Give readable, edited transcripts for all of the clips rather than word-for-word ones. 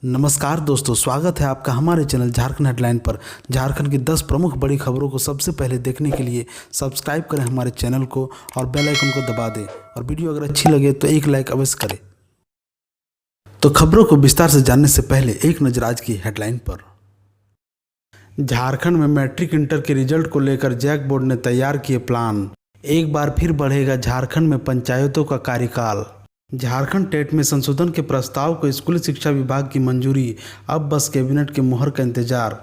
नमस्कार दोस्तों, स्वागत है आपका हमारे चैनल झारखंड हेडलाइन पर। झारखंड की 10 प्रमुख बड़ी खबरों को सबसे पहले देखने के लिए सब्सक्राइब करें हमारे चैनल को और बेल आइकन को दबा दें और वीडियो अगर अच्छी लगे तो एक लाइक अवश्य करें। तो खबरों को विस्तार से जानने से पहले एक नजर आज की हेडलाइन पर। झारखंड में मैट्रिक इंटर के रिजल्ट को लेकर जैक बोर्ड ने तैयार किए प्लान। एक बार फिर बढ़ेगा झारखंड में पंचायतों का कार्यकाल। झारखंड टेट में संशोधन के प्रस्ताव को स्कूली शिक्षा विभाग की मंजूरी, अब बस कैबिनेट की मुहर का इंतजार।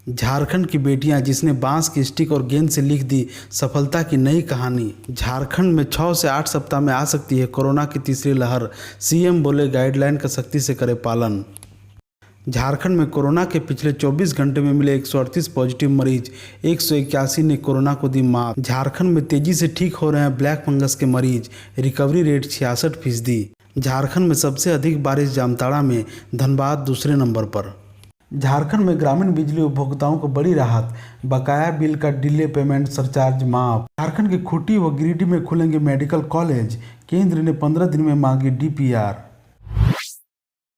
झारखंड की बेटियां जिसने बांस की स्टिक और गेंद से लिख दी सफलता की नई कहानी। झारखंड में 6 से 8 सप्ताह में आ सकती है कोरोना की तीसरी लहर, सीएम बोले गाइडलाइन का सख्ती से करे पालन। झारखंड में कोरोना के पिछले 24 घंटे में मिले 138 पॉजिटिव मरीज, 181 ने कोरोना को दी मात। झारखंड में तेजी से ठीक हो रहे हैं ब्लैक फंगस के मरीज, रिकवरी रेट 66%। झारखंड में सबसे अधिक बारिश जामताड़ा में, धनबाद दूसरे नंबर पर। झारखंड में ग्रामीण बिजली उपभोक्ताओं को बड़ी राहत, बकाया बिल का डिले पेमेंट सरचार्ज माफ। झारखंड के खूंटी व गिरिडीह में खुलेंगे मेडिकल कॉलेज, केंद्र ने 15 दिन में मांगी डीपीआर।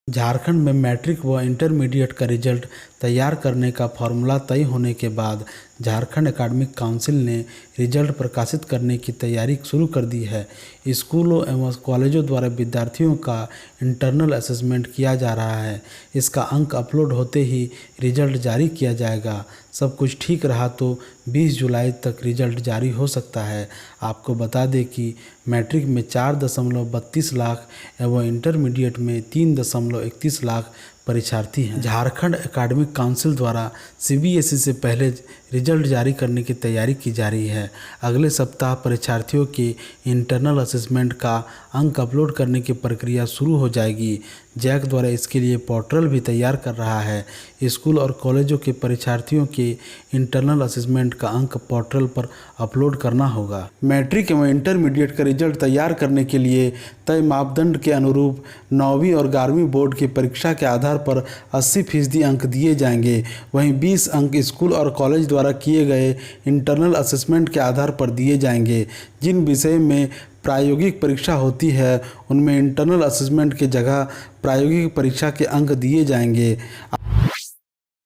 झारखंड में मैट्रिक व इंटरमीडिएट का रिजल्ट तैयार करने का फॉर्मूला तय होने के बाद झारखंड एकेडमिक काउंसिल ने रिजल्ट प्रकाशित करने की तैयारी शुरू कर दी है। स्कूलों एवं कॉलेजों द्वारा विद्यार्थियों का इंटरनल असेसमेंट किया जा रहा है। इसका अंक अपलोड होते ही रिजल्ट जारी किया जाएगा। सब कुछ ठीक रहा तो 20 जुलाई तक रिजल्ट जारी हो सकता है। आपको बता दें कि मैट्रिक में 4.32 लाख एवं इंटरमीडिएट में 3.31 लाख परीक्षार्थी हैं। झारखंड एकेडमिक काउंसिल द्वारा सीबीएसई से पहले रिजल्ट जारी करने की तैयारी की जा रही है। अगले सप्ताह परीक्षार्थियों के इंटरनल असेसमेंट का अंक अपलोड करने की प्रक्रिया शुरू हो जाएगी। जैक द्वारा इसके लिए पोर्टल भी तैयार कर रहा है। स्कूल और कॉलेजों के परीक्षार्थियों के इंटरनल असेसमेंट का अंक पोर्टल पर अपलोड करना होगा। मैट्रिक एवं इंटरमीडिएट का रिजल्ट तैयार करने के लिए तय मापदंड के अनुरूप 9वीं और 11वीं बोर्ड की परीक्षा के आधार पर 80% अंक दिए जाएंगे। वहीं 20 अंक स्कूल और कॉलेज द्वारा किए गए इंटरनल असेसमेंट के आधार पर दिए जाएंगे। जिन विषय में प्रायोगिक परीक्षा होती है उनमें इंटरनल असेसमेंट की जगह प्रायोगिक परीक्षा के अंक दिए जाएंगे।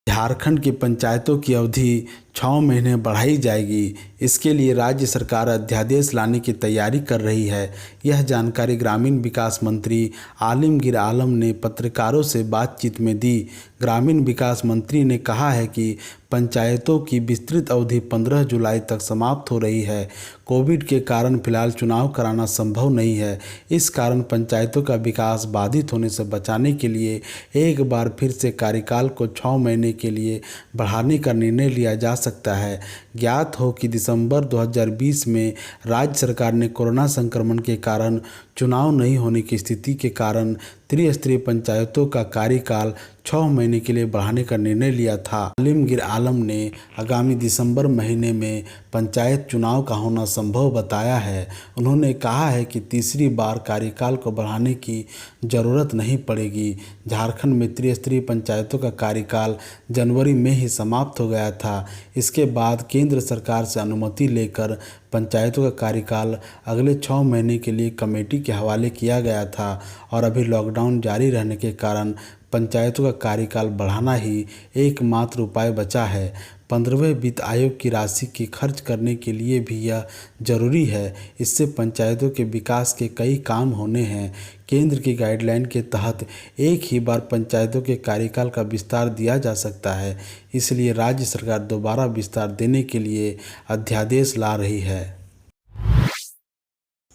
झारखंड की पंचायतों की अवधि 6 महीने बढ़ाई जाएगी। इसके लिए राज्य सरकार अध्यादेश लाने की तैयारी कर रही है। यह जानकारी ग्रामीण विकास मंत्री आलमगीर आलम ने पत्रकारों से बातचीत में दी। ग्रामीण विकास मंत्री ने कहा है कि पंचायतों की विस्तृत अवधि 15 जुलाई तक समाप्त हो रही है। कोविड के कारण फिलहाल चुनाव कराना संभव नहीं है। इस कारण पंचायतों का विकास बाधित होने से बचाने के लिए एक बार फिर से कार्यकाल को 6 महीने के लिए बढ़ाने का निर्णय लिया जा सकता है। ज्ञात हो कि दिसंबर 2020 में राज्य सरकार ने कोरोना संक्रमण के कारण चुनाव नहीं होने की स्थिति के कारण त्रिस्तरीय पंचायतों का कार्यकाल 6 महीने के लिए बढ़ाने का निर्णय लिया था। आलमगीर आलम ने आगामी दिसंबर महीने में पंचायत चुनाव का होना संभव बताया है। उन्होंने कहा है कि तीसरी बार कार्यकाल को बढ़ाने की जरूरत नहीं पड़ेगी। झारखंड में त्रिस्तरीय पंचायतों का कार्यकाल जनवरी में ही समाप्त हो गया था। इसके बाद केंद्र सरकार से अनुमति लेकर पंचायतों का कार्यकाल अगले 6 महीने के लिए कमेटी के हवाले किया गया था और अभी लॉकडाउन जारी रहने के कारण पंचायतों का कार्यकाल बढ़ाना ही एकमात्र उपाय बचा है। 15वें वित्त आयोग की राशि की खर्च करने के लिए भी यह जरूरी है। इससे पंचायतों के विकास के कई काम होने हैं। केंद्र की गाइडलाइन के तहत एक ही बार पंचायतों के कार्यकाल का विस्तार दिया जा सकता है। इसलिए राज्य सरकार दोबारा विस्तार देने के लिए अध्यादेश ला रही है।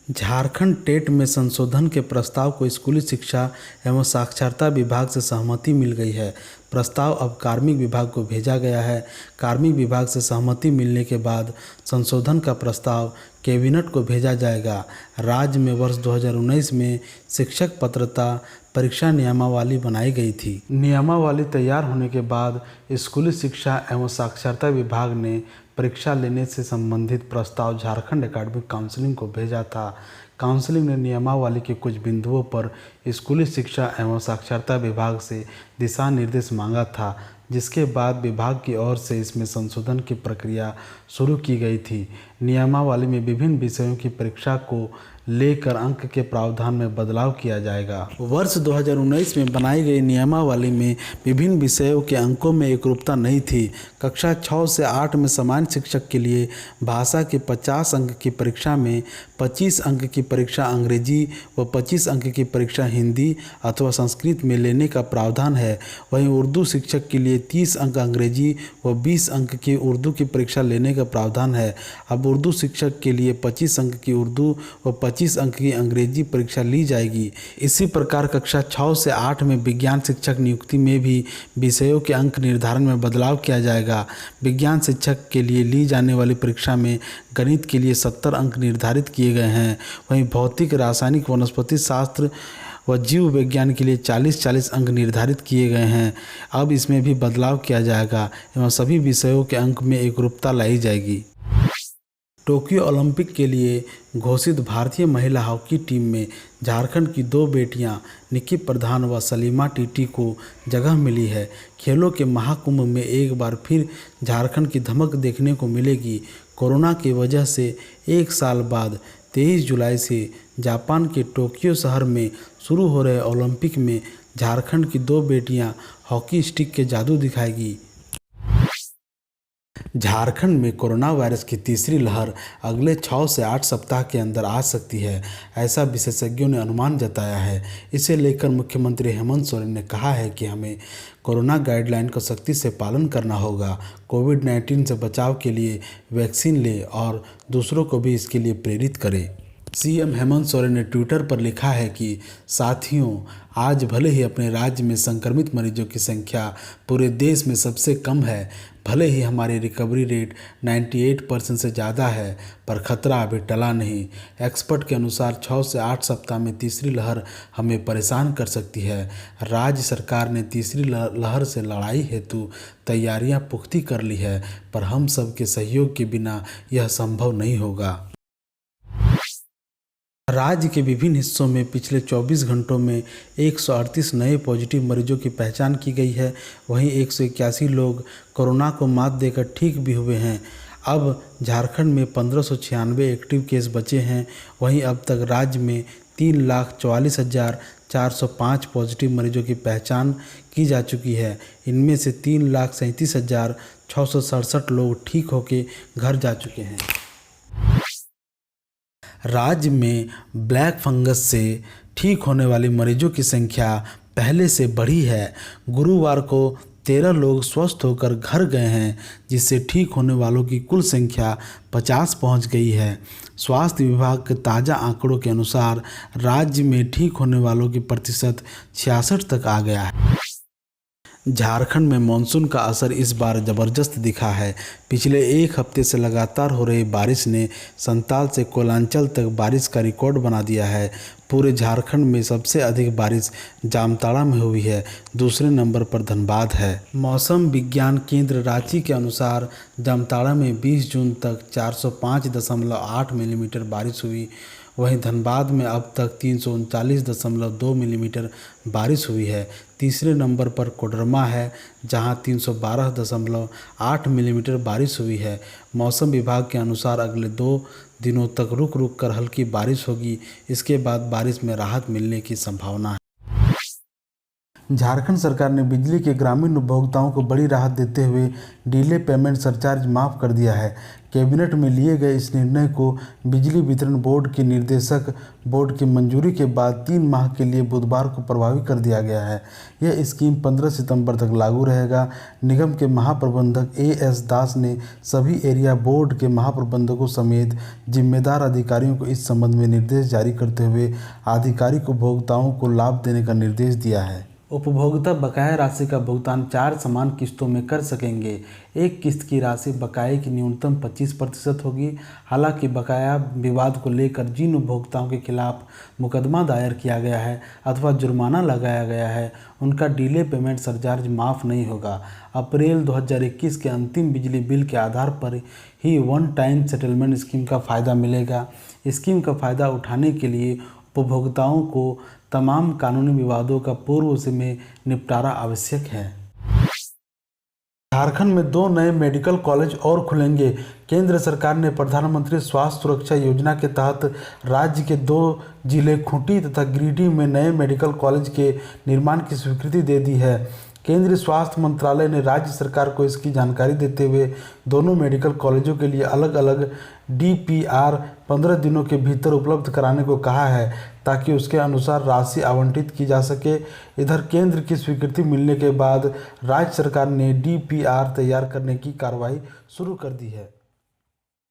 झारखंड टेट में संशोधन के प्रस्ताव को स्कूली शिक्षा एवं साक्षरता विभाग से सहमति मिल गई है। प्रस्ताव अब कार्मिक विभाग को भेजा गया है। कार्मिक विभाग से सहमति मिलने के बाद संशोधन का प्रस्ताव कैबिनेट को भेजा जाएगा। राज्य में वर्ष 2019 में शिक्षक पात्रता परीक्षा नियमावली बनाई गई थी। नियमावली तैयार होने के बाद स्कूली शिक्षा एवं साक्षरता विभाग ने परीक्षा लेने से संबंधित प्रस्ताव झारखंड एकेडमिक काउंसिलिंग को भेजा था। काउंसिलिंग ने नियमावली के कुछ बिंदुओं पर स्कूली शिक्षा एवं साक्षरता विभाग से दिशा निर्देश मांगा था, जिसके बाद विभाग की ओर से इसमें संशोधन की प्रक्रिया शुरू की गई थी। नियमावली में विभिन्न विषयों की परीक्षा को लेकर अंक के प्रावधान में बदलाव किया जाएगा। वर्ष 2019 में बनाई गई नियमावली में विभिन्न विषयों के अंकों में एकरूपता नहीं थी। कक्षा 6 से 8 में सामान्य शिक्षक के लिए भाषा के 50 अंक की परीक्षा में 25 अंक की परीक्षा अंग्रेजी व 25 अंक की परीक्षा हिंदी अथवा संस्कृत में लेने का प्रावधान है। वहीं उर्दू शिक्षक के लिए 30 अंक अंग्रेजी व 20 अंक की उर्दू की परीक्षा लेने का प्रावधान है। अब उर्दू शिक्षक के लिए 25 अंक की उर्दू व 25 अंक की अंग्रेजी परीक्षा ली जाएगी। इसी प्रकार कक्षा 6 से 8 में विज्ञान शिक्षक नियुक्ति में भी विषयों के अंक निर्धारण में बदलाव किया जाएगा। विज्ञान शिक्षक के लिए ली जाने वाली परीक्षा में गणित के लिए 70 अंक निर्धारित किए गए हैं। वहीं भौतिक, रासायनिक, वनस्पति शास्त्र व जीव विज्ञान के लिए 40-40 अंक निर्धारित किए गए हैं। अब इसमें भी बदलाव किया जाएगा एवं सभी विषयों के अंक में एकरूपता लाई जाएगी। टोक्यो ओलंपिक के लिए घोषित भारतीय महिला हॉकी टीम में झारखंड की 2 बेटियां निक्की प्रधान व सलीमा टीटी को जगह मिली है। खेलों के महाकुंभ में एक बार फिर झारखंड की धमक देखने को मिलेगी। कोरोना की वजह से एक साल बाद 23 जुलाई से जापान के टोक्यो शहर में शुरू हो रहे ओलंपिक में झारखंड की 2 बेटियां हॉकी स्टिक के जादू दिखाएगी। झारखंड में कोरोना वायरस की तीसरी लहर अगले 6 से 8 सप्ताह के अंदर आ सकती है, ऐसा विशेषज्ञों ने अनुमान जताया है। इसे लेकर मुख्यमंत्री हेमंत सोरेन ने कहा है कि हमें कोरोना गाइडलाइन का सख्ती से पालन करना होगा। कोविड-19 से बचाव के लिए वैक्सीन लें और दूसरों को भी इसके लिए प्रेरित करें। सीएम हेमंत सोरेन ने ट्विटर पर लिखा है कि साथियों, आज भले ही अपने राज्य में संक्रमित मरीजों की संख्या पूरे देश में सबसे कम है, भले ही हमारी रिकवरी रेट 98% से ज़्यादा है, पर खतरा अभी टला नहीं। एक्सपर्ट के अनुसार 6 से 8 सप्ताह में तीसरी लहर हमें परेशान कर सकती है। राज्य सरकार ने तीसरी लहर से लड़ाई हेतु तैयारियां पुख्ती कर ली है, पर हम सब के सहयोग के बिना यह संभव नहीं होगा। राज्य के विभिन्न हिस्सों में पिछले 24 घंटों में 138 नए पॉजिटिव मरीजों की पहचान की गई है। वहीं 181 लोग कोरोना को मात देकर ठीक भी हुए हैं। अब झारखंड में 1596 एक्टिव केस बचे हैं। वहीं अब तक राज्य में 3,44,405 पॉजिटिव मरीजों की पहचान की जा चुकी है। इनमें से 3,37,667 लोग ठीक होकर घर जा चुके हैं। राज्य में ब्लैक फंगस से ठीक होने वाले मरीजों की संख्या पहले से बढ़ी है। गुरुवार को 13 लोग स्वस्थ होकर घर गए हैं, जिससे ठीक होने वालों की कुल संख्या 50 पहुंच गई है। स्वास्थ्य विभाग के ताज़ा आंकड़ों के अनुसार राज्य में ठीक होने वालों की प्रतिशत 66 तक आ गया है। झारखंड में मानसून का असर इस बार ज़बरदस्त दिखा है। पिछले एक हफ्ते से लगातार हो रही बारिश ने संताल से कोलांचल तक बारिश का रिकॉर्ड बना दिया है। पूरे झारखंड में सबसे अधिक बारिश जामताड़ा में हुई है। दूसरे नंबर पर धनबाद है। मौसम विज्ञान केंद्र रांची के अनुसार जामताड़ा में 20 जून तक 405.8 मिलीमीटर बारिश हुई। वहीं धनबाद में अब तक 339.2 मिलीमीटर बारिश हुई है। तीसरे नंबर पर कोडरमा है, जहां 312.8 मिलीमीटर बारिश हुई है। मौसम विभाग के अनुसार अगले 2 दिनों तक रुक रुक कर हल्की बारिश होगी। इसके बाद बारिश में राहत मिलने की संभावना है। झारखंड सरकार ने बिजली के ग्रामीण उपभोक्ताओं को बड़ी राहत देते हुए डिले पेमेंट सरचार्ज माफ़ कर दिया है। कैबिनेट में लिए गए इस निर्णय को बिजली वितरण बोर्ड के निदेशक बोर्ड की मंजूरी के बाद 3 माह के लिए बुधवार को प्रभावी कर दिया गया है। यह स्कीम 15 सितंबर तक लागू रहेगा। निगम के महाप्रबंधक AS दास ने सभी एरिया बोर्ड के महाप्रबंधकों समेत जिम्मेदार अधिकारियों को इस संबंध में निर्देश जारी करते हुए आधिकारिक उपभोक्ताओं को लाभ देने का निर्देश दिया है। उपभोक्ता बकाया राशि का भुगतान 4 समान किस्तों में कर सकेंगे। एक किस्त की राशि बकाये की न्यूनतम 25% होगी। हालांकि बकाया विवाद को लेकर जिन उपभोक्ताओं के खिलाफ मुकदमा दायर किया गया है अथवा जुर्माना लगाया गया है, उनका डिले पेमेंट सरचार्ज माफ़ नहीं होगा। अप्रैल 2021 के अंतिम बिजली बिल के आधार पर ही वन टाइम सेटलमेंट स्कीम का फ़ायदा मिलेगा। स्कीम का फ़ायदा उठाने के लिए उपभोक्ताओं को तमाम कानूनी विवादों का पूर्व में निपटारा आवश्यक है। झारखंड में 2 नए मेडिकल कॉलेज और खुलेंगे। केंद्र सरकार ने प्रधानमंत्री स्वास्थ्य सुरक्षा योजना के तहत राज्य के 2 जिले खूंटी तथा गिरिडीह में नए मेडिकल कॉलेज के निर्माण की स्वीकृति दे दी है। केंद्रीय स्वास्थ्य मंत्रालय ने राज्य सरकार को इसकी जानकारी देते हुए दोनों मेडिकल कॉलेजों के लिए अलग अलग DPR 15 दिनों के भीतर उपलब्ध कराने को कहा है, ताकि उसके अनुसार राशि आवंटित की जा सके। इधर केंद्र की स्वीकृति मिलने के बाद राज्य सरकार ने DPR तैयार करने की कार्रवाई शुरू कर दी है।